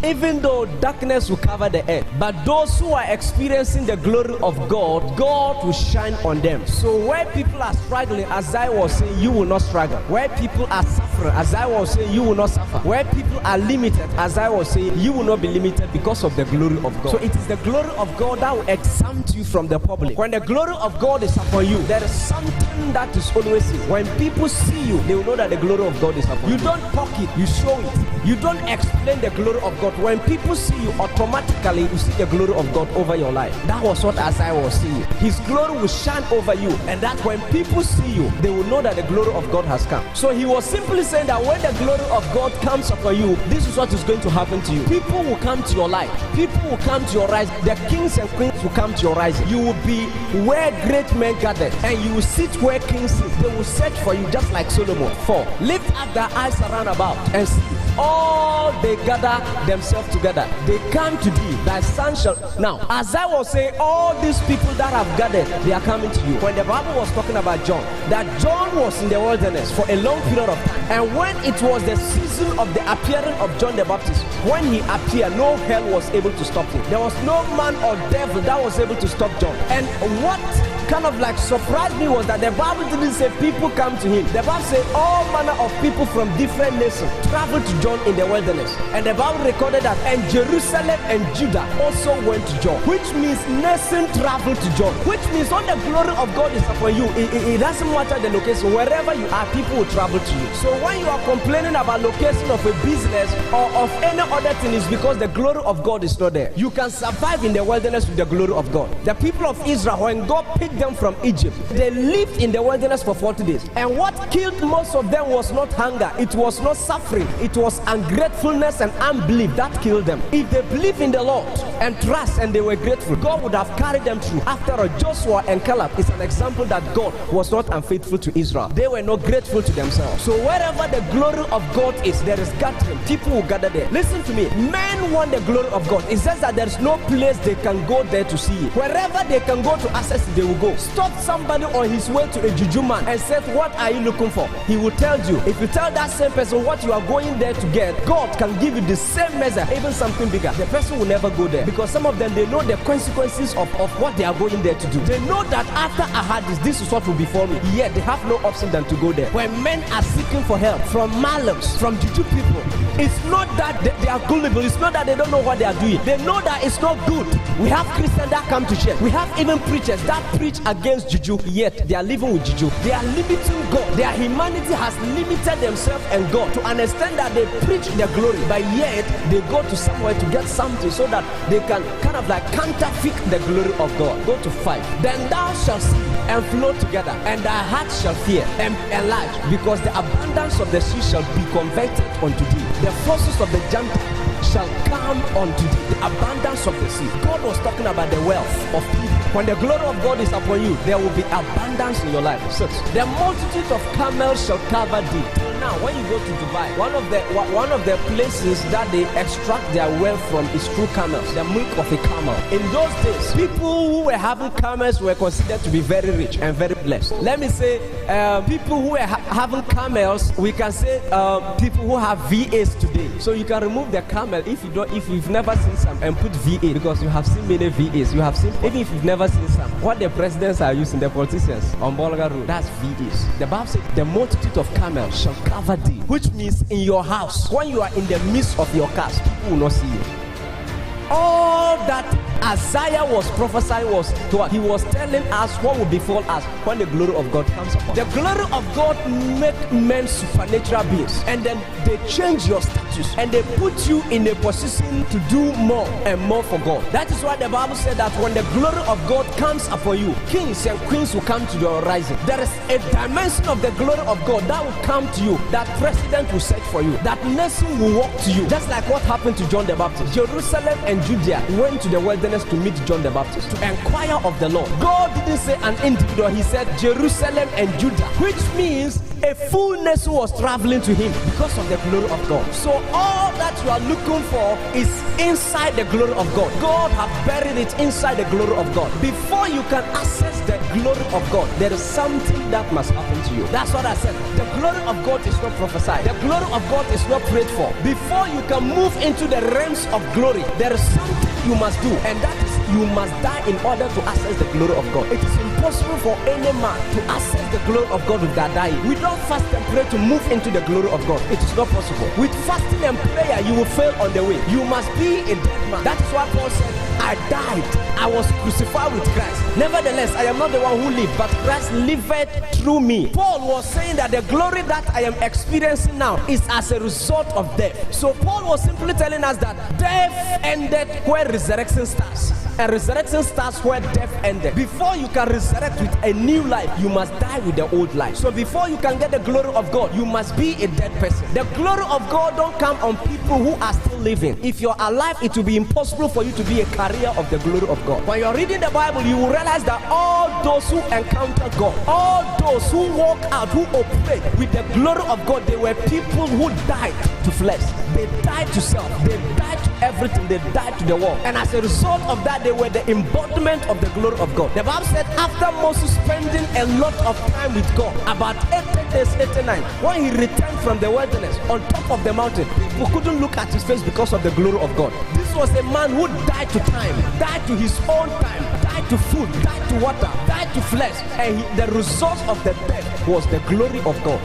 Even though darkness will cover the earth, but those who are experiencing the glory of God, God will shine on them. So where people are struggling, as I was saying, you will not struggle. Where people are suffering, as I was saying, you will not suffer. Where people are limited, as I was saying, you will not be limited because of the glory of God. So it is the glory of God that will exempt you from the public. When the glory of God is upon you, there is something that is always seen. When people see you, they will know that the glory of God is upon you. You don't poke it, you show it. You don't explain the glory of God. When people see you, automatically you see the glory of God over your life. That was what Isaiah was seeing. His glory will shine over you, and that when people see you, they will know that the glory of God has come. So he was simply saying that when the glory of God comes upon you, this is what is going to happen to you. People will come to your life. People will come to your rising. The kings and queens will come to your rising. You will be where great men gathered, and you will sit where kings sit. They will search for you just like Solomon. 4. Lift up their eyes around about and see. All they gather themselves together. They come to thee. Thy son shall. Now, as I was saying, all these people that have gathered, they are coming to you. When the Bible was talking about John, that John was in the wilderness for a long period of time. And when it was the season of the appearing of John the Baptist, when he appeared, no hell was able to stop him. There was no man or devil that was able to stop John. And what kind of like surprised me was that the Bible didn't say people come to him. The Bible said all manner of people from different nations traveled to John in the wilderness. And the Bible recorded that, and Jerusalem and Judah also went to John, which means nation traveled to John, which means when the glory of God is upon you, it doesn't matter the location. Wherever you are, people will travel to you. So when you are complaining about location of a business or of any other thing, it's because the glory of God is not there. You can survive in the wilderness with the glory of God. The people of Israel, when God picked them from Egypt, they lived in the wilderness for 40 days. And what killed most of them was not hunger, it was not suffering, it was ungratefulness and unbelief that killed them. If they believed in the Lord and trust and they were grateful, God would have carried them through. After all, Joshua and Caleb is an example that God was not unfaithful to Israel. They were not grateful to themselves. So wherever the glory of God is, there is gathering. People will gather there. Listen to me. Men want the glory of God. It says that there is no place they can go there to see it. Wherever they can go to access it, they will go. Stop somebody on his way to a juju man and say, what are you looking for? He will tell you. If you tell that same person what you are going there to get, God can give you the same measure, even something bigger. The person will never go there because some of them, they know the consequences of what they are going there to do. They know that after I had this is what will befall me. Yet they have no option than to go there. When men are seeking for help from malams, from juju people, it's not that they are gullible. It's not that they don't know what they are doing. They know that it's not good. We have Christians that come to church. We have even preachers that preach against juju, yet they are living with juju. They are limiting God. Their humanity has limited themselves and God to understand that they preach their glory, but yet they go to somewhere to get something so that they can kind of like counterfeit the glory of God. Go to 5. Then thou shalt see and flow together, and thy heart shall fear and enlarge, because the abundance of the sea shall be converted unto thee. The forces of the Gentile shall come unto thee. The abundance of the sea. God was talking about the wealth of people. When the glory of God is upon you, there will be abundance in your life. 6. The multitude of camels shall cover thee. Now, when you go to Dubai, one of the places that they extract their wealth from is through camels, the milk of a camel. In those days, people who were having camels were considered to be very rich and very blessed. Let me say, people who were having camels, we can say people who have VAs today. So you can remove the camel if you've never seen some and put VA, because you have seen many VAs. You have seen, even if you've never seen some, what the presidents are using, the politicians on Bolga Road, that's VAs. The Bible says the multitude of camels shall cover thee, which means in your house, when you are in the midst of your cast, people will not see you. All that Isaiah was prophesying was what he was telling us what will befall us when the glory of God comes upon. The glory of God make men supernatural beings, and then they change your status and they put you in a position to do more and more for God. That is why the Bible said that when the glory of God comes upon you, kings and queens will come to your rising. There is a dimension of the glory of God that will come to you, that president will search for you, that nation will walk to you, just like what happened to John the Baptist. Jerusalem and Judea went to the wilderness to meet John the Baptist, to inquire of the Lord. God didn't say an individual, he said Jerusalem and Judah, which means a full nation was traveling to him because of the glory of God. So all that you are looking for is inside the glory of God. God has buried it inside the glory of God. Before you can access the glory of God, there is something that must happen to you. That's what I said. The glory of God is not prophesied. The glory of God is not prayed for. Before you can move into the realms of glory, there is something you must do, and that is you must die in order to access the glory of God. It is impossible for any man to access the glory of God without dying. We don't fast and pray to move into the glory of God. It is not possible. With fasting and prayer, you will fail on the way. You must be a dead man. That is why Paul said, I died. I was crucified with Christ. Nevertheless, I am not the one who lived, but Christ liveth through me. Paul was saying that the glory that I am experiencing now is as a result of death. So Paul was simply telling us that death ended where resurrection starts. And resurrection starts where death ended. Before you can resurrect with a new life, you must die with the old life. So before you can get the glory of God, you must be a dead person. The glory of God don't come on people who are still living. If you're alive, it will be impossible for you to be a carrier of the glory of God. When you're reading the Bible, you will realize that all those who encounter God, all those who walk out, who operate with the glory of God, they were people who died to flesh. They died to self. They died to everything. They died to the world. And as a result of that, they were the embodiment of the glory of God. The Bible said after Moses spending a lot of time with God, about 80 days, 89, when he returned from the wilderness on top of the mountain, people couldn't look at his face because of the glory of God. This was a man who died to time, died to his own time, died to food, died to water, died to flesh, and the result of the death was the glory of God.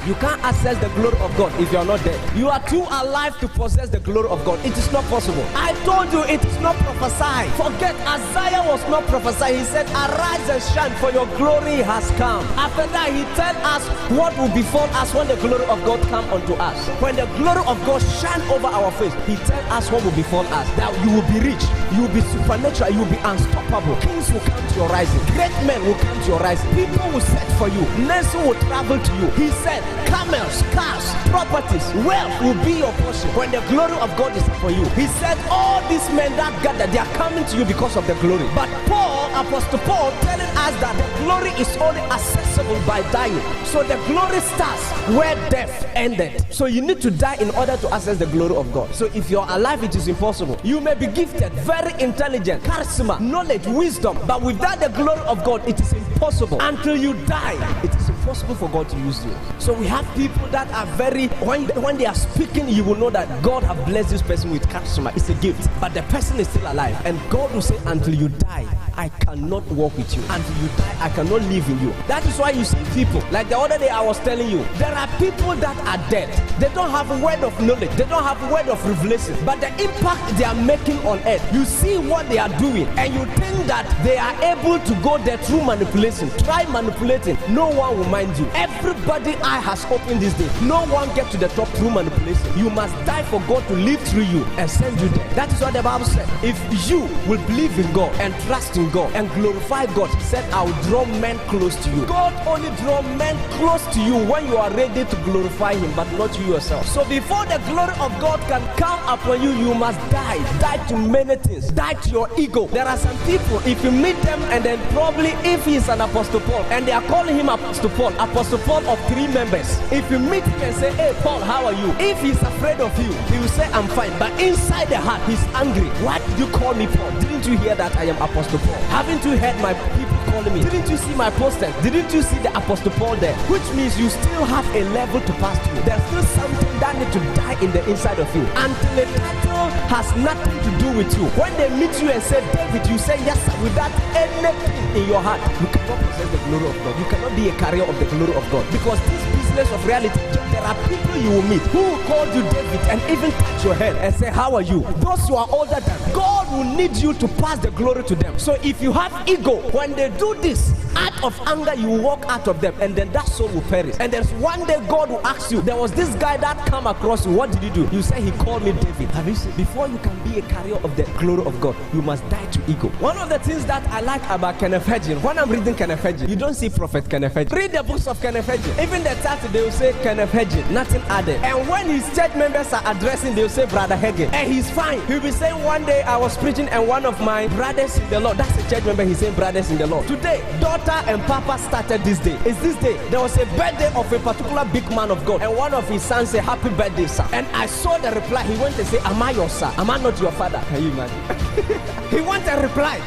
You can't access the glory of God if you are not dead. You are too alive to possess the glory of God. It is not possible. I told you it is not prophesied. Forget, Isaiah was not prophesied. He said, arise and shine, for your glory has come. After that, he tell us what will befall us when the glory of God come unto us. When the glory of God shine over our face, he tell us what will befall us. That you will be rich, you will be supernatural, you will be unstoppable. Kings will come to your rising. Great men will come to your rising. People will search for you. Nations will travel to you. He said, camels, cars, properties, wealth will be your portion when the glory of God is for you. He said all these men that gather, they are coming to you because of the glory. But Paul, Apostle Paul, telling us that the glory is only accessible by dying. So the glory starts where death ended. So you need to die in order to access the glory of God. So if you're alive, it is impossible. You may be gifted, very intelligent, charisma, knowledge, wisdom, but without the glory of God, it is impossible. Until you die, it is impossible for God to use you. So we have people that are very, when they are speaking, you will know that God have blessed this person with charisma. It's a gift, but the person is still alive, and God will say, until you die, I cannot walk with you. Until you die, I cannot live in you. That is why you see people, like the other day I was telling you, there are people that are dead. They don't have a word of knowledge. They don't have a word of revelation. But the impact they are making on earth, you see what they are doing, and you think that they are able to go there through manipulation. Try manipulating. No one will mind you. Everybody eye has opened this day. No one gets to the top through manipulation. You must die for God to live through you and send you there. That is what the Bible said. If you will believe in God and trust in God and glorify God, he said, I will draw men close to you. God only draw men close to you when you are ready to glorify him, but not you yourself. So before the glory of God can come upon you, you must die. Die to many things. Die to your ego. There are some people, if you meet them and then probably if he is an Apostle Paul and they are calling him Apostle Paul of 3 members. If you meet him and say, hey Paul, how are you? If he's afraid of you, he will say, I'm fine. But inside the heart, he's angry. Why did you call me Paul? Didn't you hear that I am Apostle Paul? Haven't you heard my people calling me? Didn't you see my posters? Didn't you see the Apostle Paul there? Which means you still have a level to pass through. There's still something that needs to die in the inside of you. Until the title has nothing to do with you. When they meet you and say, David, you say yes, sir, without anything in your heart, you cannot possess the glory of God. You cannot be a carrier of the glory of God. Because this business of reality, there are people you will meet who will call you David and even touch your head and say, how are you? Those who are older than God will need you to pass the glory to them. So if you have ego, when they do this, out of anger, you walk out of them, and then that soul will perish. And there's one day God will ask you, there was this guy that come across you, what did he do? You say he called me David. Have you seen? Before you can be a carrier of the glory of God, you must die to ego. One of the things that I like about Kenneth Hagin, when I'm reading Kenneth Hagin, you don't see Prophet Kenneth Hagin. Read the books of Kenneth Hagin. Even the title, they will say Kenneth Hagin, nothing added. And when his church members are addressing, they will say Brother Hagin. And he's fine. He'll be saying, one day I was preaching and one of my brothers in the Lord, that's a church member, he's saying brothers in the Lord. Today, daughter and papa started this day. It's this day. There was a birthday of a particular big man of God, and one of his sons said, happy birthday, sir. And I saw the reply. He went to say, am I your son? Am I not your father? Can you imagine? He went and replied,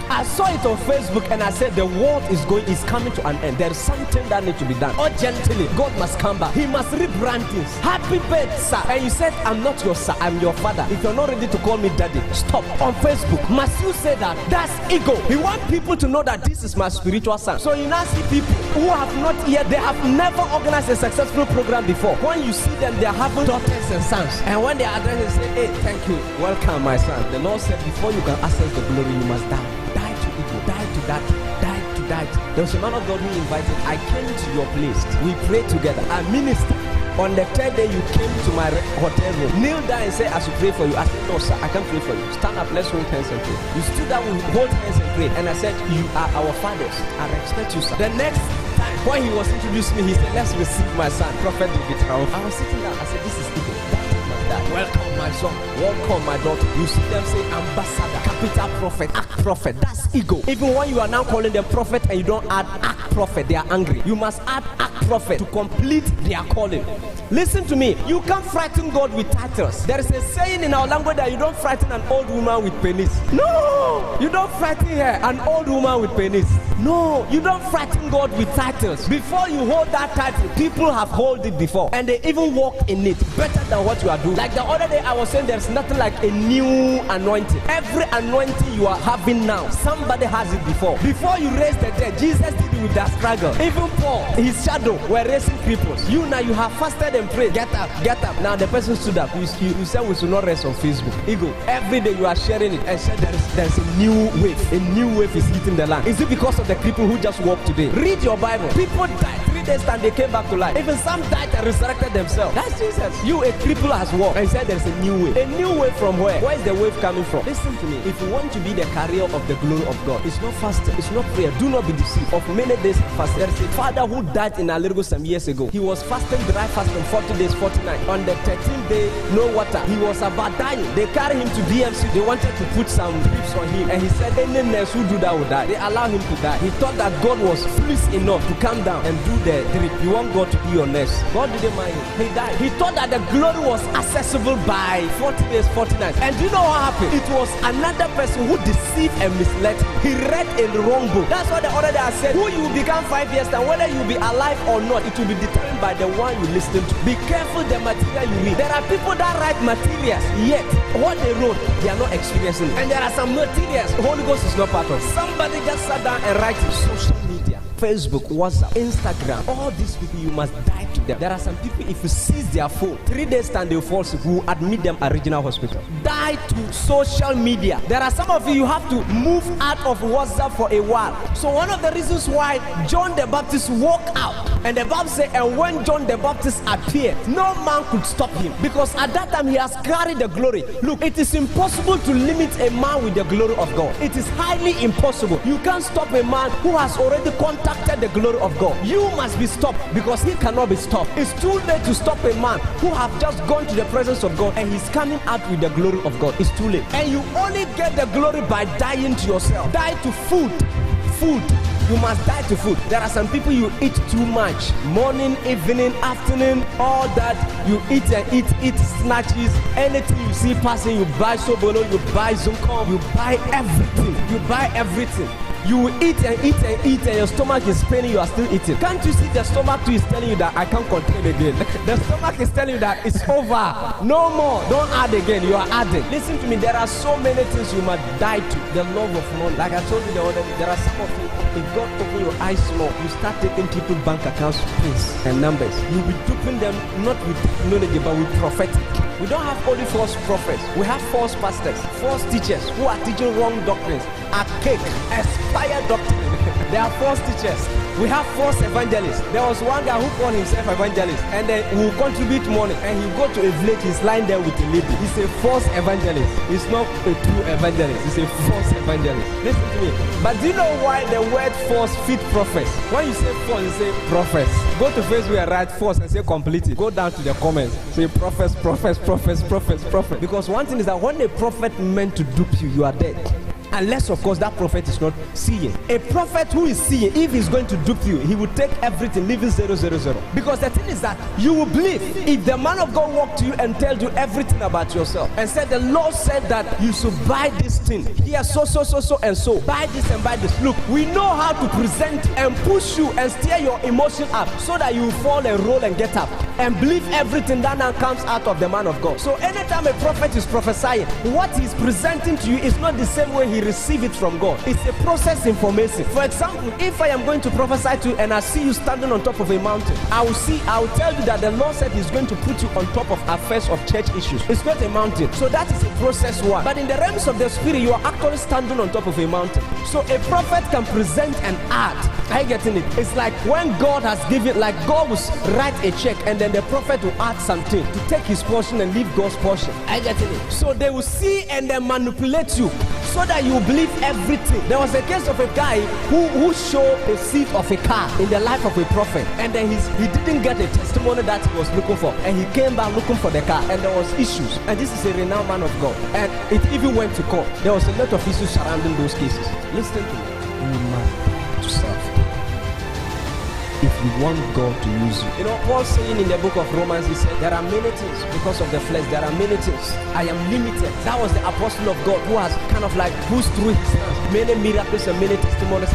I saw it on Facebook and I said the world is coming to an end. There is something that needs to be done. Urgently, God must come back. He must rebrand things. Happy birthday, sir. And you said, I'm not your sir, I'm your father. If you're not ready to call me daddy, stop. On Facebook, must you say that? That's ego. He wants people to know that this is my spiritual son. So you now see people who have not yet, they have never organized a successful program before. When you see them, they are having daughters and sons. And when they address and say, hey, thank you, welcome my son. The Lord said, before you can access the glory, you must die. Die to ego, die to that, die to that. There was a man of God who invited, I came to your place. We prayed together. I ministered. On the third day, you came to my hotel room. Kneel down and say, I should pray for you. I said, no, sir, I can't pray for you. Stand up, let's hold hands and pray. You stood up, we hold hands and pray. And I said, you are our fathers. I respect you, sir. The next time, when he was introducing me, he said, let's receive my son, Prophet David Rauf. I was sitting down, I said, this is ego. That is my dad. Welcome, my son. Welcome, my daughter. You see them say, ambassador, capital prophet, act prophet. That's ego. Even when you are now calling them prophet and you don't add act prophet, they are angry. You must add act prophet to complete their calling. Listen to me. You can't frighten God with titles. There is a saying in our language that you don't frighten an old woman with penis. No, you don't frighten her, an old woman with penis. No, you don't frighten God with titles. Before you hold that title, people have held it before and they even walk in it better than what you are doing. Like the other day I was saying, there's nothing like a new anointing. Every anointing you are having now, somebody has it before. Before you raise the dead, Jesus did it with that struggle. Even Paul, his shadow were raising cripples. You now, you have fasted and prayed. Get up, get up. Now the person stood up. You said we should not rest on Facebook. Ego. Every day you are sharing it and said there's a new wave. A new wave is hitting the land. Is it because of the people who just walked today? Read your Bible. People died 3 days and they came back to life. Even some died and resurrected themselves. That's Jesus. You, a cripple, has walked and said there's a new wave. A new wave from where? Where is the wave coming from? Listen to me. If you want to be the carrier of the glory of God, it's not fasting, it's not prayer. Do not be deceived. Of many days fasting. There is a father who died in Allergo some years ago. He was fasting, dry fasting, 40 days, 49. On the 13th day, no water. He was about dying. They carried him to BMC. They wanted to put some drips on him. And he said, any nurse who do that will die. They allowed him to die. He thought that God was pleased enough to come down and do the drip. You want God to be your nurse. God didn't mind him. He died. He thought that the glory was accessible by 40 days, 40 nights. And do you know what happened? It was another person who deceived and misled him. He read in the wrong book. That's why the other day I said, who you become 5 years and whether you be alive or not, it will be determined by the one you listen to. Be careful the material you read. There are people that write materials, yet what they wrote, they are not experiencing. And there are some materials the Holy Ghost is not part of. Somebody just sat down and write in social media, Facebook, WhatsApp, Instagram, all these people, you must die to them. There are some people, if you seize their phone, 3 days time they fall sick, who admit them at regional hospital. Die to social media. There are some of you have to move out of WhatsApp for a while. So one of the reasons why John the Baptist walked out, and the Bible says, and when John the Baptist appeared, no man could stop him, because at that time he has carried the glory. Look, it is impossible to limit a man with the glory of God. It is highly impossible. You can't stop a man who has already contacted the glory of God. You must be stopped, because he cannot be stopped. It's too late to stop a man who have just gone to the presence of God and he's coming out with the glory of God. It's too late. And you only get the glory by dying to yourself. Die to food. You must die to food. There are some people, you eat too much. Morning, evening, afternoon, all that. You eat and eat snatches. Anything you see passing, you buy sobolo, you buy zunkom, you buy everything. You eat and eat and eat and your stomach is paining, you are still eating. Can't you see the stomach too is telling you that I can't contain again? The stomach is telling you that it's over. No more. Don't add again. You are adding. Listen to me. There are so many things you must die to. The love of money. Like I told you the other day, there are some of you, if God open your eyes small, you start taking people's bank accounts, pins and numbers. You'll be duping them not with technology but with prophetic. We don't have only false prophets. We have false pastors, false teachers who are teaching wrong doctrines, archaic, expired doctrine. There are false teachers. We have false evangelists. There was one guy who called himself evangelist, and then he will contribute money, and he go to a village, he's lying there with a lady. He's a false evangelist. He's not a true evangelist. He's a false evangelist. Listen to me. But do you know why the word false fit prophets? When you say false, you say prophets. Go to Facebook and write false and say complete it. Go down to the comments. Say prophets. Because one thing is that when a prophet meant to dupe you, you are dead. unless of course that prophet is not seeing. A prophet who is seeing, if he's going to dupe you, he will take everything, leaving 000. Because the thing is that you will believe if the man of God walked to you and tell you everything about yourself and said the Lord said that you should buy this thing here, so and so, buy this and buy this. Look, we know how to present and push you and steer your emotion up so that you fall and roll and get up and believe everything that now comes out of the man of God. So anytime a prophet is prophesying, what he's presenting to you is not the same way he received it from God. It's a process information. For example, if I am going to prophesy to you and I see you standing on top of a mountain, I will tell you that the Lord said he's going to put you on top of affairs of church issues. It's not a mountain. So that is a process one. But in the realms of the spirit, you are actually standing on top of a mountain. So a prophet can present an art. Are you getting it? It's like when God has given, like God will write a check and then the prophet will add something to take his portion and leave God's portion. Are you getting it? So they will see and then manipulate you so that you believe everything. There was a case of a guy who showed a seat of a car in the life of a prophet, and then he didn't get a testimony that he was looking for, and he came back looking for the car, and there was issues. And this is a renowned man of God, and it even went to court. There was a lot of issues surrounding those cases. Listen to me. You must to self if you want God to use you. You know, Paul saying in the book of Romans, he said, there are many things because of the flesh. There are many things. I am limited. That was the apostle of God who has kind of like pushed through his hands. Many miracles and many testimonies.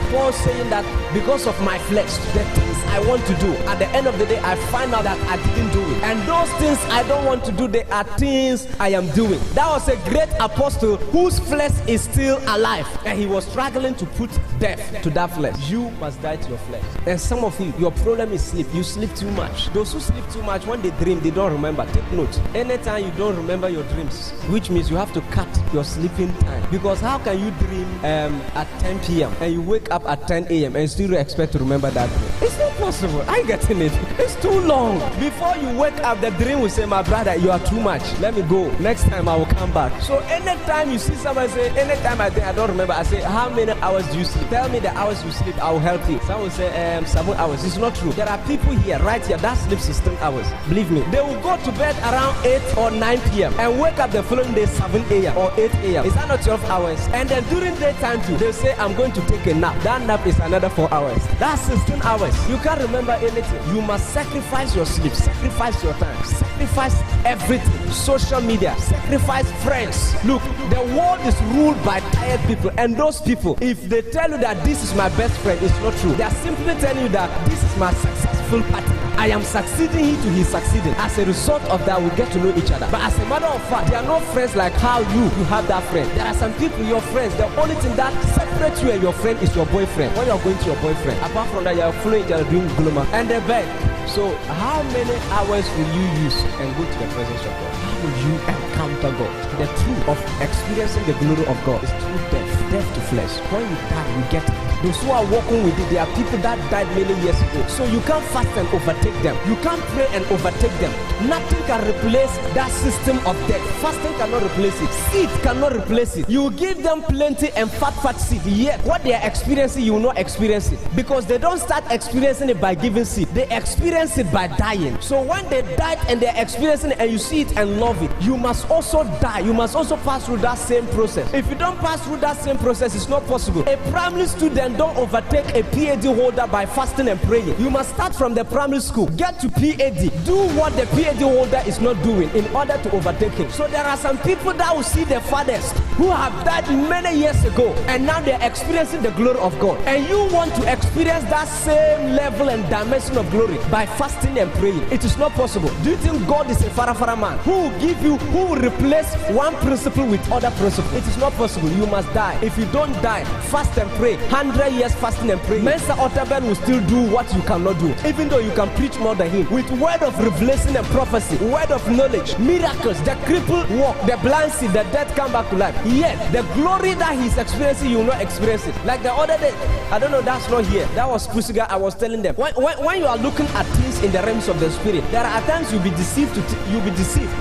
Paul saying that because of my flesh, the things I want to do, at the end of the day, I find out that I didn't do it. And those things I don't want to do, they are things I am doing. That was a great apostle whose flesh is still alive. And he was struggling to put death to that flesh. You must die to your flesh. And some of you, your problem is sleep. You sleep too much. Those who sleep too much, when they dream, they don't remember. Take note. Anytime you don't remember your dreams, which means you have to cut your sleeping time. Because how can you dream at 10 p.m. and you wake up at 10 a.m. and still expect to remember that dream? It's not possible. Are you getting it? It's too long. Before you wake up, the dream will say, my brother, you are too much. Let me go. Next time I will come back. So anytime you see somebody say, anytime I think I don't remember, I say, how many hours do you sleep? Tell me the hours you sleep, I will help you. Some will say 7 hours. It's not true. There are people here, right here, that sleep 16 hours. Believe me. They will go to bed around 8 or 9 p.m. and wake up the following day 7 a.m. or 8 a.m. Is that not 12 hours? And then during daytime too, they say, I'm going to take a nap. That nap is another 4 hours. That's 16 hours. You can't remember anything. You must sacrifice your sleep, sacrifice your time, sacrifice everything. Social media, sacrifice friends. Look, the world is ruled by tired people, and those people, if they tell you that this is my best friend, it's not true. They are simply telling you that this is my successful partner. I am succeeding, he too, he's succeeding. As a result of that, we get to know each other. But as a matter of fact, they are not friends like how you have that friend. There are some people, your friends, the only thing that separates you and your friend is your boyfriend. When you are going to your boyfriend, apart from that, you are following each other doing gloomer and the bed. So how many hours will you use and go to the presence of God? How will you encounter God? The truth of experiencing the glory of God is through death to flesh. When you die, you get it. Those who are walking with it, they are people that died many years ago. So you can't fast and overtake them. You can't pray and overtake them. Nothing can replace that system of death. Fasting cannot replace it. Seed cannot replace it. You give them plenty and fat seed. Yet what they are experiencing, you will not experience it. Because they don't start experiencing it by giving seed. They experience it by dying. So when they died and they're experiencing it and you see it and love it, you must also die. You must also pass through that same process. If you don't pass through that same process, it's not possible. A primary student don't overtake a PhD holder by fasting and praying. You must start from the primary school, get to PhD, do what the PhD holder is not doing in order to overtake him. So there are some people that will see their fathers who have died many years ago and now they're experiencing the glory of God. And you want to experience that same level and dimension of glory by fasting and praying. It is not possible. Do you think God is a farafara man who will give you, who will replace one principle with other principle? It is not possible. You must die. If you don't die, fast and pray. 100 years fasting and praying. Mensa Otterburn will still do what you cannot do, even though you can preach more than him. With word of revelation and prophecy, word of knowledge, miracles, the crippled walk, the blind see, the dead come back to life. Yet the glory that he's experiencing, you will not experience it. Like the other day, I don't know, that's not here. That was Pusiga. I was telling them, when you are looking at things in the realms of the spirit, there are times you'll be deceived. You'll be deceived.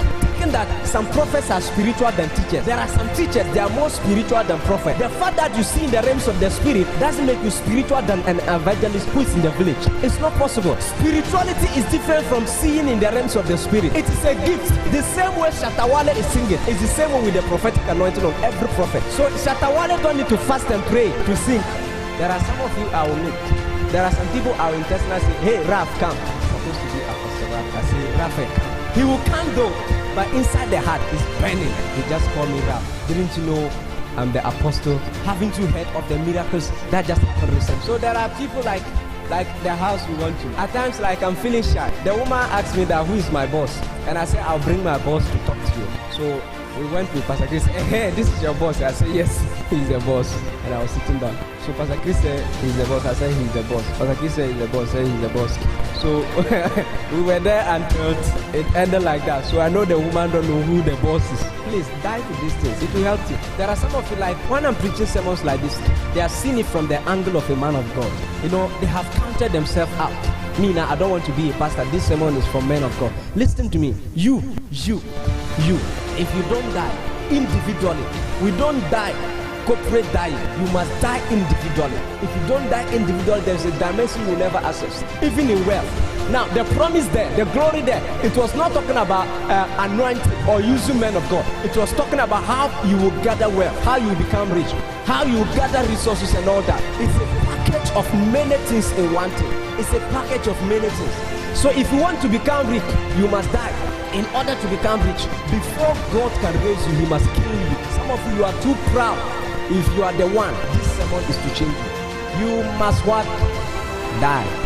That some prophets are spiritual than teachers. There are some teachers, they are more spiritual than prophets. The fact that you see in the realms of the spirit doesn't make you spiritual than an evangelist who is in the village. It's not possible. Spirituality is different from seeing in the realms of the spirit. It is a gift. The same way Shatawale is singing is the same way with the prophetic anointing of every prophet. So Shatawale don't need to fast and pray to sing. There are some of you I will meet. There are some people I will intentionally say, hey, Rauf, come. It's supposed to be Apostle Rauf. I say, Rauf, come. He will come though, but inside the heart is burning. He just called me Rauf. Didn't you know I'm the apostle? Haven't you heard of the miracles that just happened recently? So there are people like the house we want to. At times, like I'm feeling shy. The woman asked me that who is my boss, and I said I'll bring my boss to talk to you. So we went with Pastor Chris. Hey, this is your boss. I said yes, he's the boss, and I was sitting down. So Pastor Chris said he's the boss. I said he's the boss. Pastor Chris said he's the boss. I said he's the boss. So we were there until it ended like that. So I know the woman don't know who the boss is. Please dive to these things. It will help you. There are some of you like when I'm preaching sermons like this, they are seeing it from the angle of a man of God. You know, they have counted themselves out. Me now, I don't want to be a pastor. This sermon is for men of God. Listen to me. You. If you don't die individually, we don't die corporate dying. You must die individually. If you don't die individually, there's a dimension you never access, even in wealth. Now, the promise there, the glory there, it was not talking about anointing or using men of God. It was talking about how you will gather wealth, how you will become rich, how you will gather resources and all that. It's a package of many things in one thing. It's a package of many things. So if you want to become rich, you must die. In order to become rich, before God can raise you, He must kill you. Some of you are too proud. If you are the one, this sermon is to change you. You must what? Die.